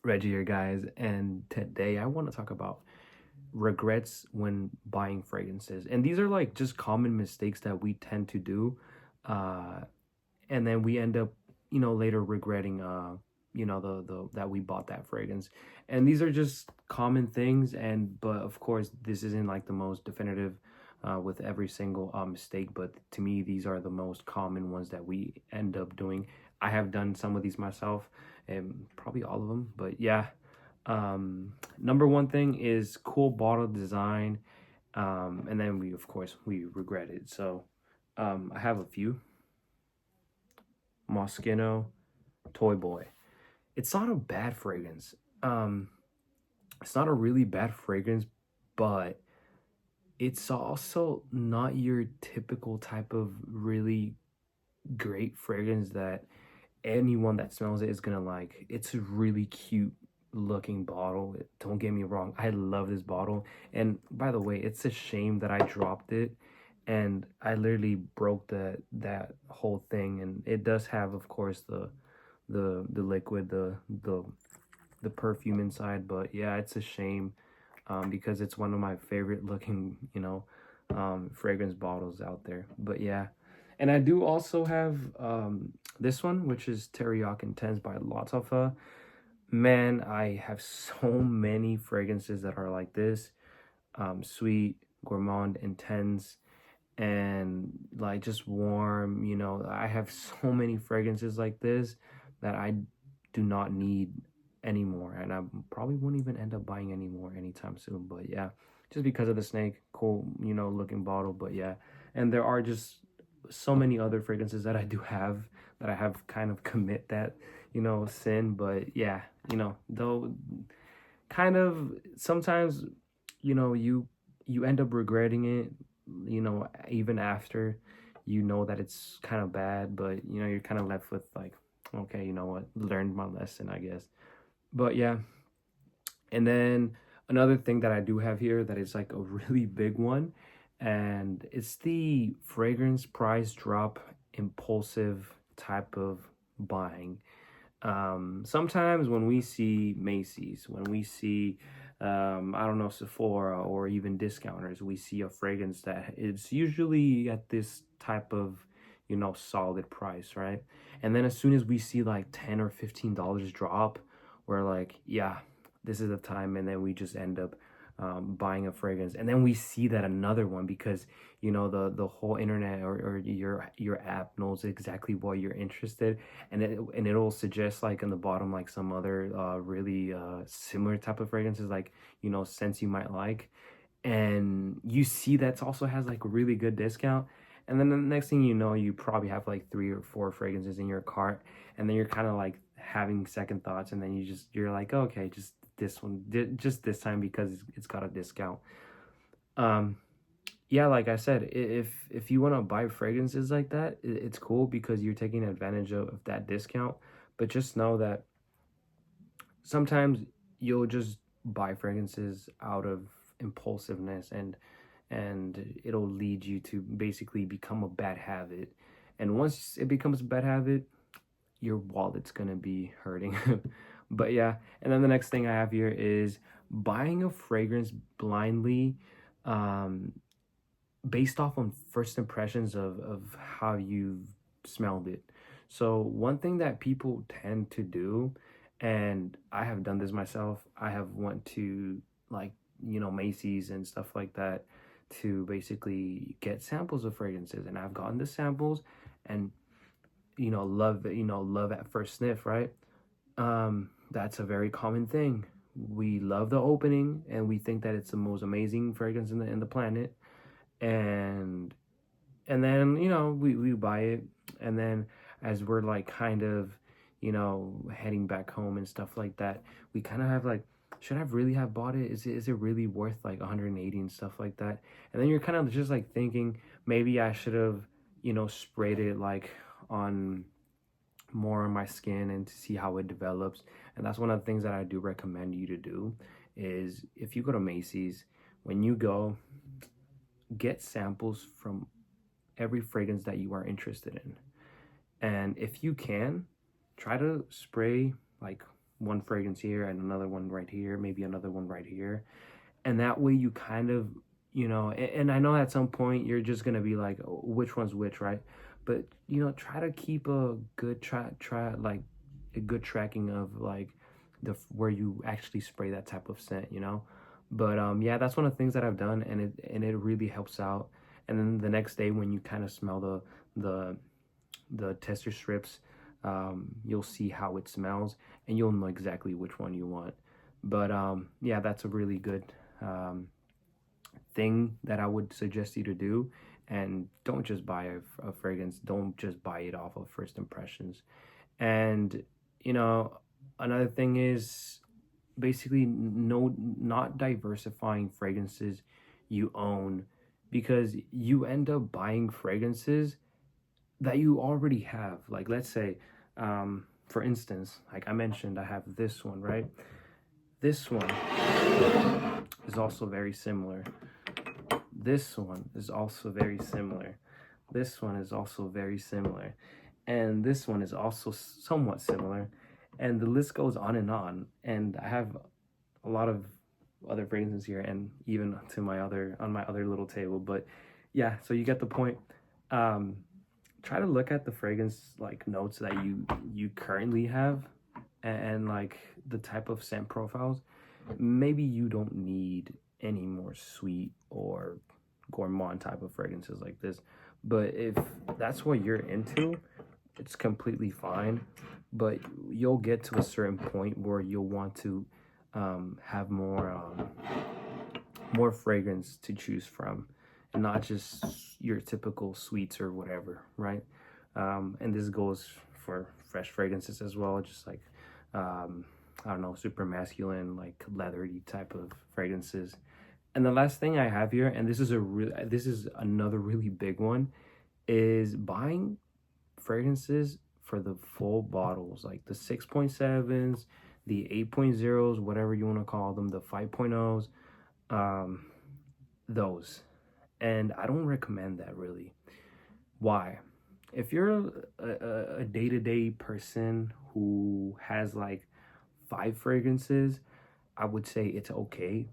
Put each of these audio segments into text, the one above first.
Reggie here, guys, and today I want to talk about regrets when buying fragrances. And these are like just common mistakes that we tend to do, uh, and then we end up, later regretting, the that we bought that fragrance. And these are just common things, and but of course, this isn't like the most definitive. With every single mistake, but to me, these are the most common ones that we end up doing. I have done some of these myself, and probably all of them, but yeah, number one thing is cool bottle design. And then we, of course, we regret it. So, I have a few. Moschino Toy Boy. It's not a bad fragrance. Um, it's not a really bad fragrance, but it's also not your typical type of really great fragrance that anyone that smells it is gonna like. It's a really cute looking bottle. Don't get me wrong, I love this bottle. And by the way, it's a shame that I dropped it and I literally broke that whole thing. And it does have, of course, the liquid, the perfume inside. But yeah, it's a shame, because it's one of my favorite looking, fragrance bottles out there. But yeah, and I do also have this one, which is Teriyaki Intense by Latafa. Man, I have so many fragrances that are like this, sweet, gourmand, intense, and like just warm. I have so many fragrances like this that I do not need anymore, and I probably won't even end up buying any more anytime soon. But yeah, just because of the snake, cool, looking bottle. But yeah, and there are just so many other fragrances that I do have that I have kind of commit that sin. But yeah, though, kind of sometimes, you end up regretting it, even after that it's kind of bad. But you're kind of left with like, okay, you know what, learned my lesson, I guess. But yeah, and then another thing that I do have here that is like a really big one, and it's the fragrance price drop impulsive type of buying. Sometimes when we see Macy's, when we see, I don't know, Sephora or even discounters, we see a fragrance that it's usually at this type of, solid price, right? And then as soon as we see like $10 or $15 drop, we're like, yeah, this is the time. And then we just end up buying a fragrance, and then we see that another one, because the whole internet, or your app knows exactly what you're interested, and it'll suggest like in the bottom like some other really similar type of fragrances, like scents you might like, and you see that also has like a really good discount. And then the next thing you know, you probably have like three or four fragrances in your cart, and then you're kind of like having second thoughts, and then you're like, okay, just this one, just this time, because it's got a discount. um yeah, like I said, if you want to buy fragrances like that, it's cool because you're taking advantage of that discount. But just know that sometimes you'll just buy fragrances out of impulsiveness, and it'll lead you to basically become a bad habit. And once it becomes a bad habit, your wallet's gonna be hurting. But yeah, and then the next thing I have here is buying a fragrance blindly, um, based off on first impressions of how you've smelled it. So one thing that people tend to do, and I have done this myself, I have went to like, Macy's and stuff like that to basically get samples of fragrances, and I've gotten the samples, and love at first sniff, right? That's a very common thing. We love the opening and we think that it's the most amazing fragrance in the planet, and then we buy it, and then as we're like kind of heading back home and stuff like that, we kind of have like, should I really have bought it? Is it really worth like 180 and stuff like that? And then you're kind of just like thinking, maybe I should have sprayed it like on more on my skin and to see how it develops. And that's one of the things that I do recommend you to do, is if you go to Macy's, when you go, get samples from every fragrance that you are interested in. And if you can, try to spray like one fragrance here and another one right here, maybe another one right here. And that way you kind of, and I know at some point you're just gonna be like, "Oh, which one's which," right? But try to keep a good like a good tracking of like the where you actually spray that type of scent. But yeah, that's one of the things that I've done, and it really helps out. And then the next day when you kind of smell the the tester strips, you'll see how it smells, and you'll know exactly which one you want. But yeah, that's a really good thing that I would suggest you to do. And don't just buy a fragrance. Don't just buy it off of first impressions. And you know, another thing is basically not diversifying fragrances you own, because you end up buying fragrances that you already have. Like, let's say, for instance, like I mentioned, I have this one, right? This one is also very similar. This one is also very similar. This one is also very similar. And this one is also somewhat similar. And the list goes on and on. And I have a lot of other fragrances here, and even to my other on my other little table. But yeah, so you get the point. Um, Try to look at the fragrance like notes that you currently have, and like the type of scent profiles. Maybe you don't need any more sweet or gourmand type of fragrances like this, but if that's what you're into, it's completely fine. But you'll get to a certain point where you'll want to have more fragrance to choose from, and not just your typical sweets or whatever, right? And this goes for fresh fragrances as well, just like I don't know, super masculine, like leathery type of fragrances. And the last thing I have here, and this is another really big one, is buying fragrances for the full bottles, like the 6.7s, the 8.0s, whatever you want to call them, the 5.0s, um, those. And I don't recommend that really. Why? If you're a day-to-day person who has like 5 fragrances, I would say it's okay,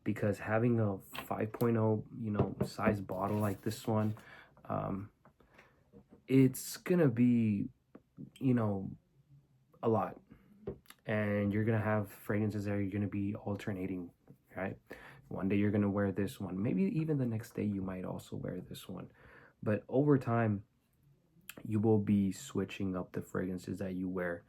because having a 5.0, size bottle like this one, um, it's gonna be, you know, a lot. And you're gonna have fragrances that you're gonna be alternating, right? One day you're gonna wear this one. Maybe even the next day you might also wear this one. But over time, you will be switching up the fragrances that you wear.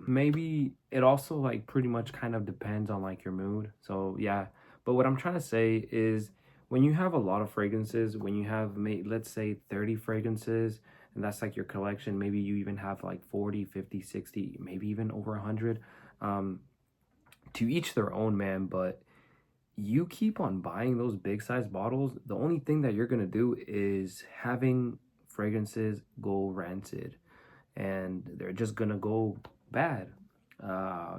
Maybe it also like pretty much kind of depends on like your mood. So yeah, but what I'm trying to say is, when you have a lot of fragrances, when you have let's say 30 fragrances, and that's like your collection, maybe you even have like 40, 50, 60, maybe even over 100. Um, to each their own, man, but you keep on buying those big size bottles, the only thing that you're gonna do is having fragrances go rancid, and they're just gonna go bad.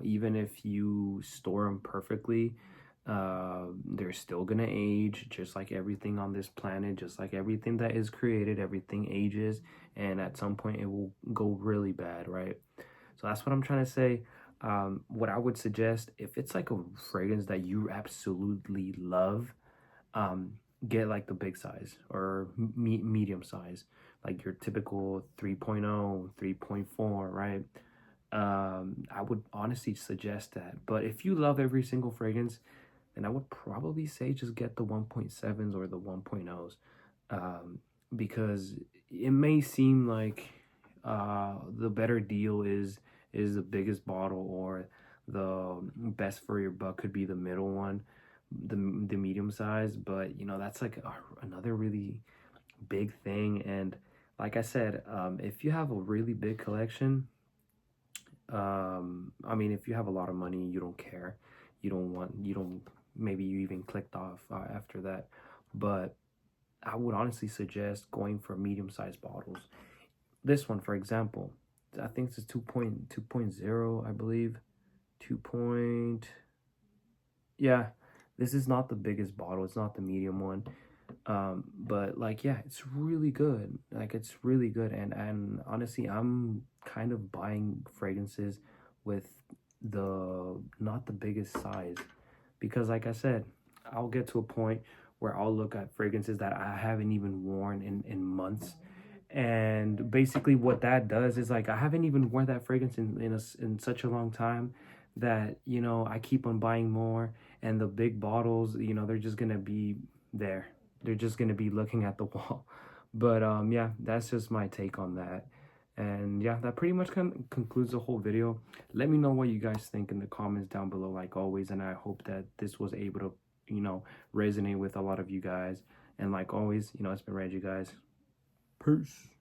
Even if you store them perfectly, they're still gonna age, just like everything on this planet, just like everything that is created, everything ages, and at some point it will go really bad, right? So that's what I'm trying to say. What I would suggest, if it's like a fragrance that you absolutely love, um, get like the big size or medium size, like your typical 3.0, 3.4, right? I would honestly suggest that. But if you love every single fragrance, then I would probably say just get the 1.7s or the 1.0s, um, because it may seem like the better deal is the biggest bottle, or the best for your buck could be the middle one, the medium size. But that's like another really big thing. And like I said, if you have a really big collection, I mean, if you have a lot of money, you don't care, you don't, maybe you even clicked off after that. But I would honestly suggest going for medium sized bottles. This one, for example, I think this is 2.0, I believe. 2 point, yeah, this is not the biggest bottle, it's not the medium one. But like, yeah, it's really good, like it's really good. And honestly, I'm kind of buying fragrances with not the biggest size, because like I said, I'll get to a point where I'll look at fragrances that I haven't even worn in months. And basically what that does is like I haven't even worn that fragrance in such a long time that, you know, I keep on buying more, and the big bottles, you know, they're just gonna be there. They're just gonna be looking at the wall. But yeah, that's just my take on that. And yeah, that pretty much concludes the whole video. Let me know what you guys think in the comments down below, like always, and I hope that this was able to, you know, resonate with a lot of you guys. And like always, you know, it's been Reggie, guys. Peace.